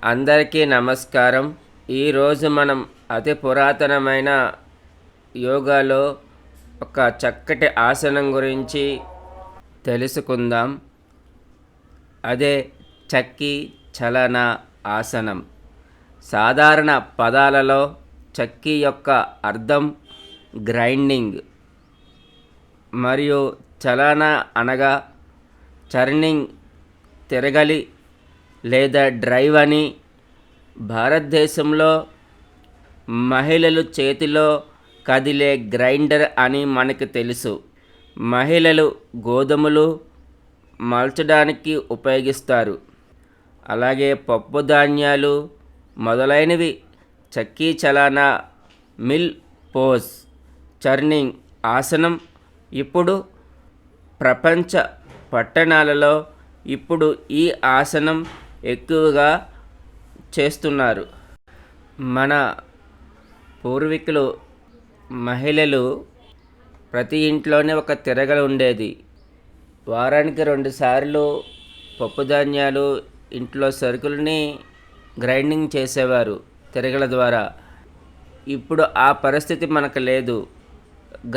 అందరికీ నమస్కారం. ఈరోజు మనం అతి పురాతనమైన యోగాలో ఒక చక్కటి ఆసనం గురించి తెలుసుకుందాం. అదే చక్కి చలన ఆసనం. సాధారణ పదాలలో చక్కి యొక్క అర్థం గ్రైండింగ్ మరియు చలన అనగా చర్నింగ్, తిరగలి లేదా డ్రైవ్ అని. భారతదేశంలో మహిళలు చేతిలో కదిలే గ్రైండర్ అని మనకు తెలుసు. మహిళలు గోధుమలు మల్చడానికి ఉపయోగిస్తారు. అలాగే పప్పు ధాన్యాలు మొదలైనవి. చక్కీ చలన మిల్ పోజ్ చర్నింగ్ ఆసనం ఇప్పుడు ప్రపంచ పట్టణాలలో ఈ ఆసనం ఎక్కువగా చేస్తున్నారు. మన పూర్వీకులు మహిళలు ప్రతి ఇంట్లోనే ఒక తిరగలి ఉండేది. వారానికి 2 సార్లు పప్పుధాన్యాలు, ఇంట్లో సరుకులని గ్రైండింగ్ చేసేవారు తిరగల ద్వారా. ఇప్పుడు ఆ పరిస్థితి మనకు లేదు.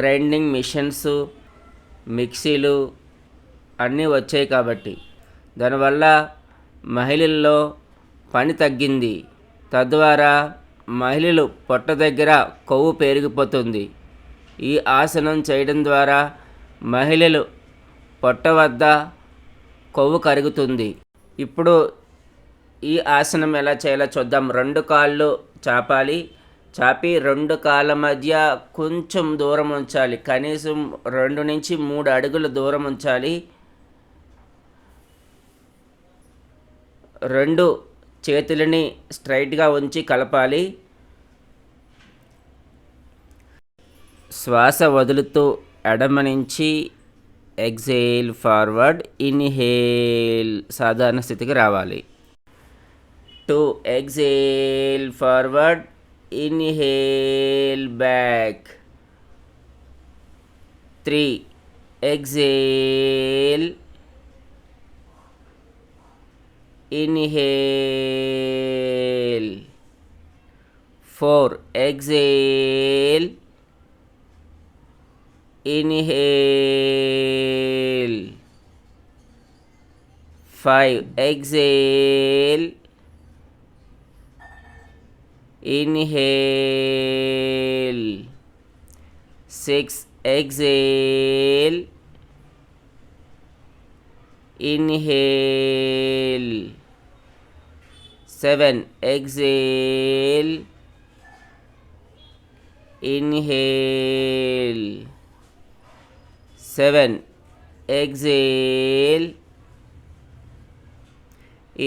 గ్రైండింగ్ మిషన్స్, మిక్సీలు అన్నీ వచ్చాయి కాబట్టి దానివల్ల మహిళల్లో పని తగ్గింది. తద్వారా మహిళలు పొట్ట దగ్గర కొవ్వు పెరిగిపోతుంది. ఈ ఆసనం చేయడం ద్వారా మహిళలు పొట్ట వద్ద కొవ్వు కరుగుతుంది. ఇప్పుడు ఈ ఆసనం ఎలా చేయాలో చూద్దాం. 2 కాళ్ళు చాపి 2 కాళ్ళ మధ్య కొంచెం దూరం ఉంచాలి. కనీసం 2 నుంచి 3 అడుగుల దూరం ఉంచాలి. 2 చేతులని స్ట్రైట్గా ఉంచి కలపాలి. శ్వాస వదులుతూ ఎడమ నుంచి ఎక్సేల్ ఫార్వర్డ్, ఇన్హేల్ సాధారణ స్థితికి రావాలి. 2 exhale forward, inhale back. 3 exhale, inhale. 4 exhale, inhale. 5 exhale, inhale. 6 exhale, inhale. 7 exhale, inhale. 7 exhale,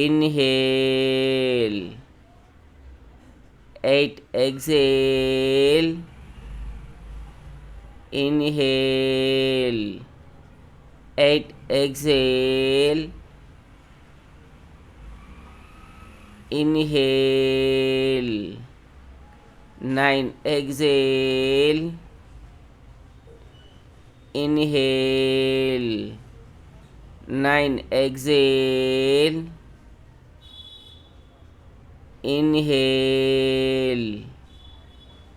inhale. 8 exhale, inhale. 8 exhale, inhale. 9 exhale, inhale. 9 exhale, inhale.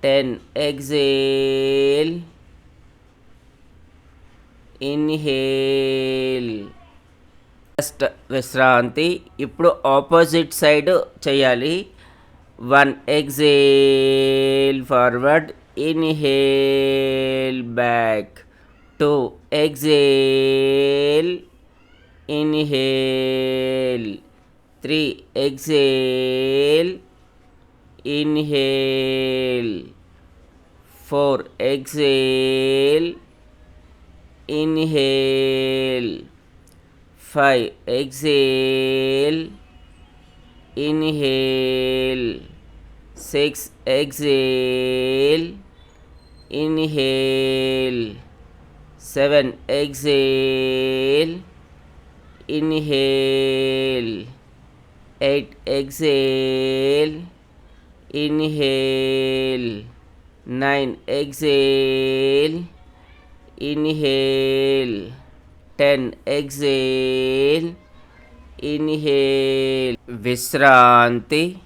10 exhale, inhale. First విశ్రాంతి. ఇప్పుడు ఆపోజిట్ సైడ్ చేయాలి. 1 exhale forward, inhale back. 2 exhale, inhale. 3 exhale, inhale. 4 exhale, inhale. 5 exhale, inhale. 6 exhale, inhale. 7 exhale, inhale. 8 exhale, inhale. 9 exhale, inhale. 10 exhale, inhale విశ్రాంతి.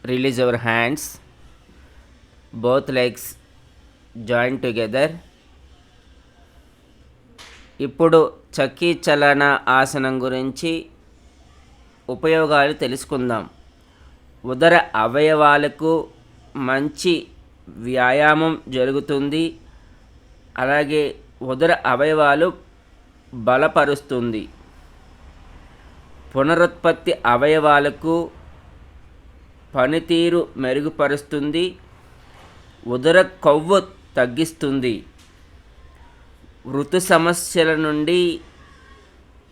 Release your hands, both legs join together. ఇప్పుడు చక్కీ చలన ఆసనం గురించి ఉపయోగాలు తెలుసుకుందాం. ఉదర అవయవాలకు మంచి వ్యాయామం జరుగుతుంది. అలాగే ఉదర అవయవాలు బలపరుస్తుంది. పునరుత్పత్తి అవయవాలకు పనితీరు మెరుగుపరుస్తుంది. ఉదర కొవ్వు తగ్గిస్తుంది. ఋతు సమస్యల నుండి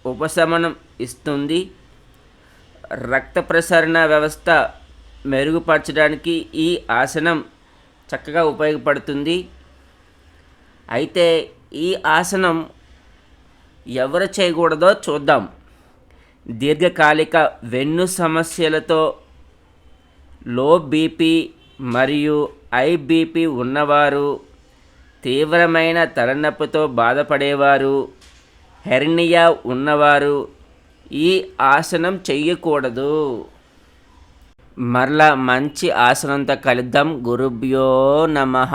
ఉపశమనం ఇస్తుంది. రక్త ప్రసరణ వ్యవస్థ మెరుగుపరచడానికి ఈ ఆసనం చక్కగా ఉపయోగపడుతుంది. అయితే ఈ ఆసనం ఎవరు చేయకూడదో చూద్దాం. దీర్ఘకాలిక వెన్ను సమస్యలతో, లో బీపీ మరియు హై బీపీ ఉన్నవారు, తీవ్రమైన తలనొప్పితో బాధపడేవారు, హెర్నియా ఉన్నవారు ఈ ఆసనం చెయ్యకూడదు. మరలా మంచి ఆసనంతో కలుద్దాం. గురుభ్యో నమః.